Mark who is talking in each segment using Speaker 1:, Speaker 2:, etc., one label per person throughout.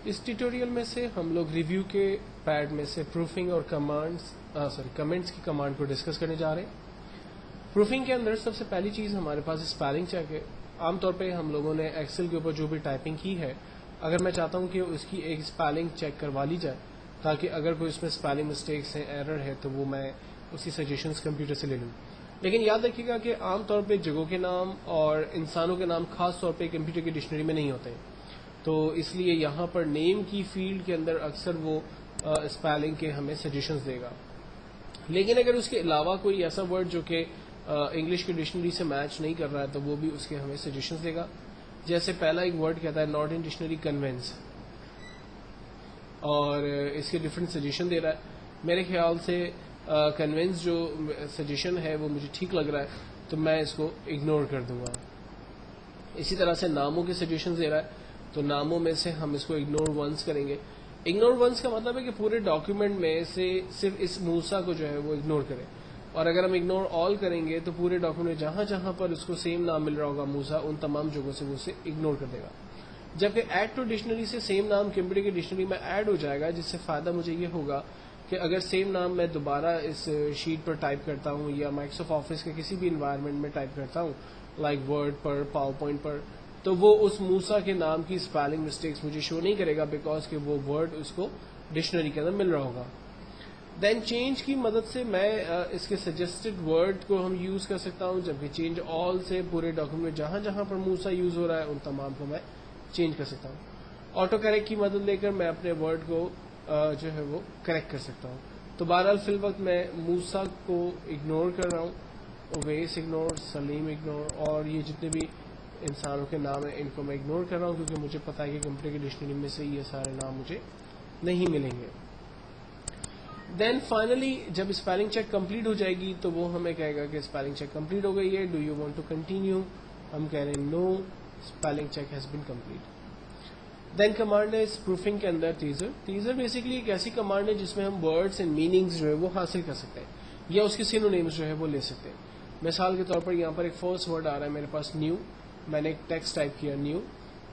Speaker 1: اس tutorial میں سے ہم لوگ ریویو کے پیڈ میں سے پروفنگ اور کمنٹس کی کمانڈ کو ڈسکس کرنے جا رہے ہیں. پروفنگ کے اندر سب سے پہلی چیز ہمارے پاس اسپیلنگ چیک ہے. عام طور پہ ہم لوگوں نے ایکسل کے اوپر جو بھی ٹائپنگ کی ہے، اگر میں چاہتا ہوں کہ اس کی ایک اسپیلنگ چیک کروا لی جائے تاکہ اگر کوئی اس میں اسپیلنگ مسٹیکس ہیں، ایرر ہے، تو وہ میں اس کی سجیشنز کمپیوٹر سے لے لوں. لیکن یاد رکھیے گا کہ عام طور پہ جگہوں کے نام اور انسانوں کے نام خاص طور پہ کمپیوٹر کی ڈکشنری میں نہیں ہوتے ہیں، تو اس لیے یہاں پر نیم کی فیلڈ کے اندر اکثر وہ اسپیلنگ کے ہمیں سجیشنز دے گا. لیکن اگر اس کے علاوہ کوئی ایسا ورڈ جو کہ انگلش کی ڈکشنری سے میچ نہیں کر رہا ہے تو وہ بھی اس کے ہمیں سجیشنز دے گا. جیسے پہلا ایک ورڈ کہتا ہے ناٹ ان ڈکشنری کنوینس، اور اس کے ڈفرینٹ سجیشن دے رہا ہے. میرے خیال سے کنوینس جو سجیشن ہے وہ مجھے ٹھیک لگ رہا ہے، تو میں اس کو اگنور کر دوں گا. اسی طرح سے ناموں کے سجیشن دے رہا ہے، تو ناموں میں سے ہم اس کو اگنور ونس کریں گے. اگنور ونس کا مطلب ہے کہ پورے ڈاکیومنٹ میں سے صرف اس موسا کو جو ہے وہ اگنور کریں، اور اگر ہم اگنور آل کریں گے تو پورے ڈاکیومنٹ میں جہاں جہاں پر اس کو سیم نام مل رہا ہوگا موسا، ان تمام جگہوں سے وہ اسے اگنور کر دے گا. جبکہ ایڈ ٹو ڈکشنری سے سیم نام کمپیوٹر کی ڈکشنری میں ایڈ ہو جائے گا، جس سے فائدہ مجھے یہ ہوگا کہ اگر سیم نام میں دوبارہ اس شیٹ پر ٹائپ کرتا ہوں یا مائکروسافٹ آفس کے کسی بھی انوائرمنٹ میں ٹائپ کرتا ہوں، لائک ورڈ پر، پاور پوائنٹ پر، تو وہ اس موسا کے نام کی اسپیلنگ مسٹیکس مجھے شو نہیں کرے گا، بیکاز کہ وہ ورڈ اس کو ڈکشنری کے اندر مل رہا ہوگا. دین چینج کی مدد سے میں اس کے سجیسٹڈ ورڈ کو ہم یوز کر سکتا ہوں، جبکہ چینج آل سے پورے ڈاکیومنٹ میں جہاں جہاں پر موسا یوز ہو رہا ہے ان تمام کو میں چینج کر سکتا ہوں. آٹو کریکٹ کی مدد لے کر میں اپنے ورڈ کو جو ہے وہ کریکٹ کر سکتا ہوں. تو بہرحال فی الوقت میں موسا کو اگنور کر رہا ہوں، اویس اگنور، سلیم اگنور، اور یہ جتنے بھی انسانوں کے نام ہیں ان کو میں اگنور کر رہا ہوں، کیونکہ مجھے پتا ہے کہ کمپیوٹر کی ڈکشنری میں سے یہ سارے نام مجھے نہیں ملیں گے. دین فائنلی جب اسپیلنگ چیک کمپلیٹ ہو جائے گی تو وہ ہمیں کہے گا کہ اسپیلنگ چیک کمپلیٹ ہو گئی ہے، do you want to continue. ہم کہہ رہے ہیں no, spelling check has been complete. Then command ہے اس پروفنگ کے اندر تیزر. تیزر بیسکلی ایک ایسی کمانڈ ہے جس میں ہم ورڈس اینڈ میننگز جو ہے وہ حاصل کر سکتے ہیں یا اس کے سینونیمز جو ہے وہ لے سکتے ہیں. مثال کے طور پر یہاں پر ایک فرسٹ ورڈ آ رہا ہے میرے پاس نیو، میں نے ایک ٹیکسٹ ٹائپ کیا نیو،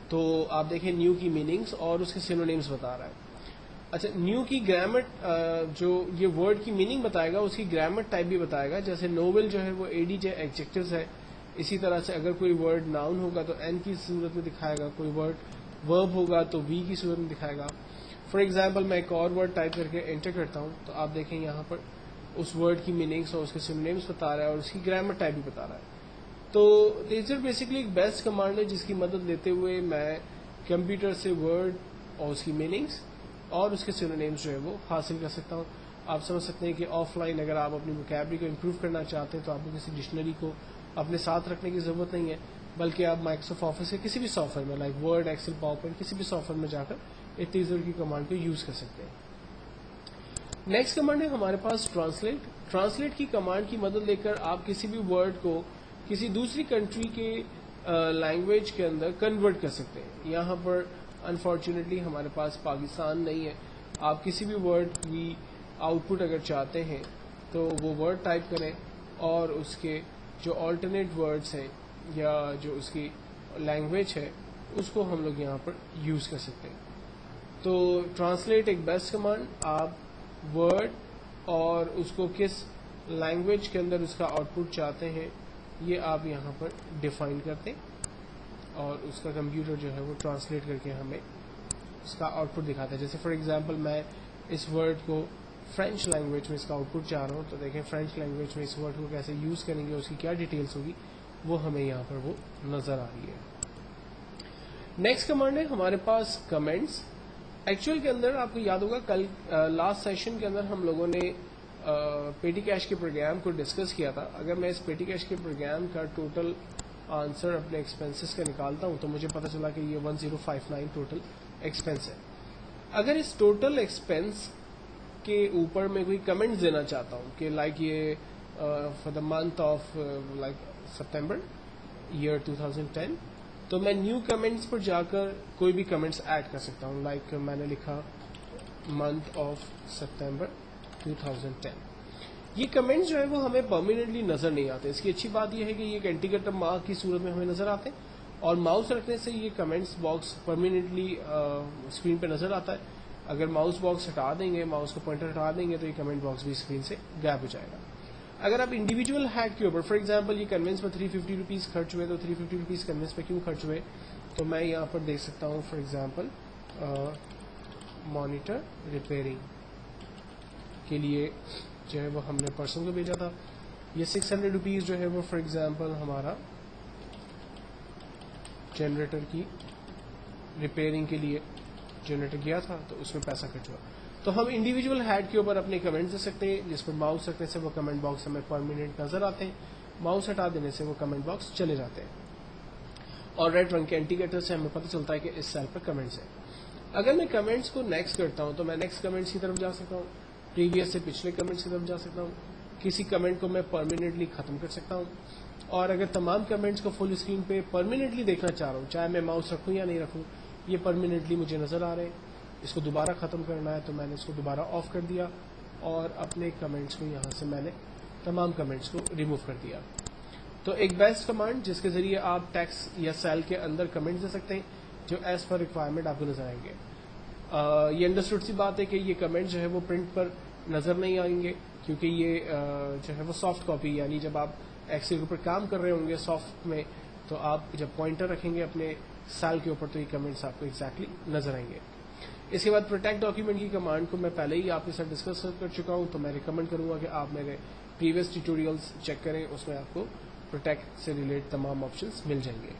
Speaker 1: تو آپ دیکھیں نیو کی میننگز اور اس کے سینونیمز بتا رہا ہے. اچھا، نیو کی گرامر جو یہ ورڈ کی میننگ بتائے گا اس کی گرامر ٹائپ بھی بتائے گا. جیسے نوول جو ہے وہ اے ڈی جے ایڈجیکٹوز ہے، اسی طرح سے اگر کوئی ورڈ ناؤن ہوگا تو این کی صورت میں دکھائے گا، کوئی ورڈ ورب ہوگا تو وی کی صورت میں دکھائے گا. فار ایگزامپل میں ایک اور ورڈ ٹائپ کر کے انٹر کرتا ہوں تو آپ دیکھیں یہاں پر اس ورڈ کی میننگس اور اس کے سینونیمز بتا رہا ہے اور اس کی گرامر ٹائپ بھی بتا رہا ہے. تو تیزر بیسکلی ایک بیسٹ کمانڈ ہے جس کی مدد لیتے ہوئے میں کمپیوٹر سے ورڈ اور اس کی میننگس اور اس کے سینونیمز جو ہے وہ حاصل کر سکتا ہوں. آپ سمجھ سکتے ہیں کہ آف لائن اگر آپ اپنی ووکیبلری کو امپروو کرنا چاہتے ہیں تو آپ کو کسی ڈکشنری کو اپنے ساتھ رکھنے کی ضرورت نہیں ہے، بلکہ آپ مائکروسافٹ آفس کے کسی بھی سافٹ ویئر میں like Word, Excel, PowerPoint, کسی بھی سافٹ ویئر میں جا کر اس تیزر کی کمانڈ کو یوز کر سکتے ہیں. نیکسٹ کمانڈ ہے ہمارے پاس ٹرانسلیٹ. ٹرانسلیٹ کی کمانڈ کی مدد لے کر آپ کسی بھی ورڈ کو کسی دوسری کنٹری کے لینگویج کے اندر کنورٹ کر سکتے ہیں. یہاں پر انفارچونیٹلی ہمارے پاس پاکستان نہیں ہے. آپ کسی بھی ورڈ کی آؤٹ پٹ اگر چاہتے ہیں تو وہ ورڈ ٹائپ کریں اور اس کے جو آلٹرنیٹ ورڈز ہیں یا جو اس کی لینگویج ہے اس کو ہم لوگ یہاں پر یوز کر سکتے ہیں. تو ٹرانسلیٹ ایک بیسٹ کمانڈ. آپ ورڈ اور اس کو کس لینگویج کے اندر اس کا آؤٹ پٹ چاہتے ہیں یہ آپ یہاں پر ڈیفائن کرتے ہیں اور اس کا کمپیوٹر جو ہے وہ ٹرانسلیٹ کر کے ہمیں اس کا آؤٹ پٹ دکھاتا ہے. جیسے فار ایگزامپل میں اس ورڈ کو فرینچ لینگویج میں اس کا آؤٹ پٹ چاہ رہا ہوں تو دیکھیں فرینچ لینگویج میں اس ورڈ کو کیسے یوز کریں گے، اس کی کیا ڈیٹیلز ہوگی وہ ہمیں یہاں پر وہ نظر آ رہی ہے. نیکسٹ کمانڈ ہے ہمارے پاس کمنٹس. ایکچوئل کے اندر آپ کو یاد ہوگا کل لاسٹ سیشن کے اندر ہم لوگوں نے پیٹی کیش کے پروگرام کو ڈسکس کیا تھا. اگر میں اس پیٹی کیش کے پروگرام کا ٹوٹل آنسر اپنے ایکسپینسز کا نکالتا ہوں تو مجھے پتہ چلا کہ یہ 1059 ٹوٹل ایکسپینس ہے. اگر اس ٹوٹل ایکسپینس کے اوپر میں کوئی کمنٹ دینا چاہتا ہوں کہ لائک یہ for the month of like September year 2010، تو میں نیو کمنٹس پر جا کر کوئی بھی کمنٹس ایڈ کر سکتا ہوں. لائک میں نے لکھا منتھ آف سپٹمبر 2010. یہ کمنٹس جو ہے وہ ہمیں پرماننٹلی نظر نہیں آتے. اس کی اچھی بات یہ ہے کہ یہ ایک انڈیکیٹر مارک کی صورت میں ہمیں نظر آتے ہیں، اور ماؤس رکھنے سے یہ کمنٹس باکس پرماننٹلی اسکرین پہ نظر آتا ہے. اگر ماؤس باکس ہٹا دیں گے, ماؤس کو پوائنٹر ہٹا دیں گے, تو یہ کمنٹ باکس بھی اسکرین سے غائب ہو جائے گا. اگر آپ انڈیویجول ہیڈ کے اوپر, فار ایگزامپل یہ کنوینس میں 350 روپیز خرچ ہوئے, تو 350 روپیز کنوینس پہ کیوں خرچ ہوئے, تو میں یہاں پر دیکھ سکتا ہوں. فار ایگزامپل مانیٹر ریپیئرنگ کے لیے جو ہے وہ ہم نے پرسن کو بھیجا تھا. یہ 600 روپیز جو ہے وہ فار ایگزامپل ہمارا جنریٹر کی ریپیئرنگ کے لیے جنریٹر گیا تھا, تو اس میں پیسہ خرچ ہوا. تو ہم انڈیویجول ہیڈ کے اوپر اپنے کمنٹ دے سکتے ہیں, جس پر ماؤس رکھنے سے وہ کمنٹ باکس ہمیں پرماننٹ نظر آتے ہیں, ماؤس ہٹا دینے سے وہ کمنٹ باکس چلے جاتے ہیں. اور ریڈ رنگ کے انڈیکیٹر سے ہمیں پتہ چلتا ہے کہ اس سیل پر کمنٹس ہیں. اگر میں کمنٹس کو نیکسٹ کرتا ہوں تو میں نیکسٹ کمنٹس کی طرف جا سکتا ہوں, پریویس سے پچھلے کمنٹس کی طرف جا سکتا ہوں, کسی کمنٹ کو میں پرماننٹلی ختم کر سکتا ہوں. اور اگر تمام کمنٹس کو فل اسکرین پہ پرماننٹلی دیکھنا چاہ رہا ہوں, چاہے میں ماؤس رکھوں یا نہیں رکھوں, یہ پرماننٹلی مجھے نظر آ رہے ہیں, اس کو دوبارہ ختم کرنا ہے تو میں نے اس کو دوبارہ آف کر دیا, اور اپنے کمنٹس کو یہاں سے میں نے تمام کمنٹس کو ریموو کر دیا. تو ایک بیسٹ کمانڈ جس کے ذریعے آپ ٹیکسٹ یا سیل کے اندر کمنٹ دے سکتے ہیں جو ایز پر ریکوائرمنٹ آپ کو نظر آئیں گے. یہ انڈرسٹوڈ سی بات ہے کہ یہ کمنٹ جو ہے وہ پرنٹ پر نظر نہیں آئیں گے, کیونکہ یہ جو ہے وہ سافٹ کاپی, یعنی جب آپ ایکسل کے اوپر کام کر رہے ہوں گے سافٹ میں, تو آپ جب پوائنٹر رکھیں گے اپنے سیل کے اوپر تو یہ کمنٹس آپ کو ایگزیکٹلی نظر آئیں گے. اس کے بعد پروٹیکٹ ڈاکیومنٹ کی کمانڈ کو میں پہلے ہی آپ کے ساتھ ڈسکس کر چکا ہوں, تو میں ریکمینڈ کروں گا کہ آپ میرے پریویس ٹیوٹوریلز چیک کریں, اس میں آپ کو پروٹیکٹ سے ریلیٹ تمام آپشنز مل جائیں گے.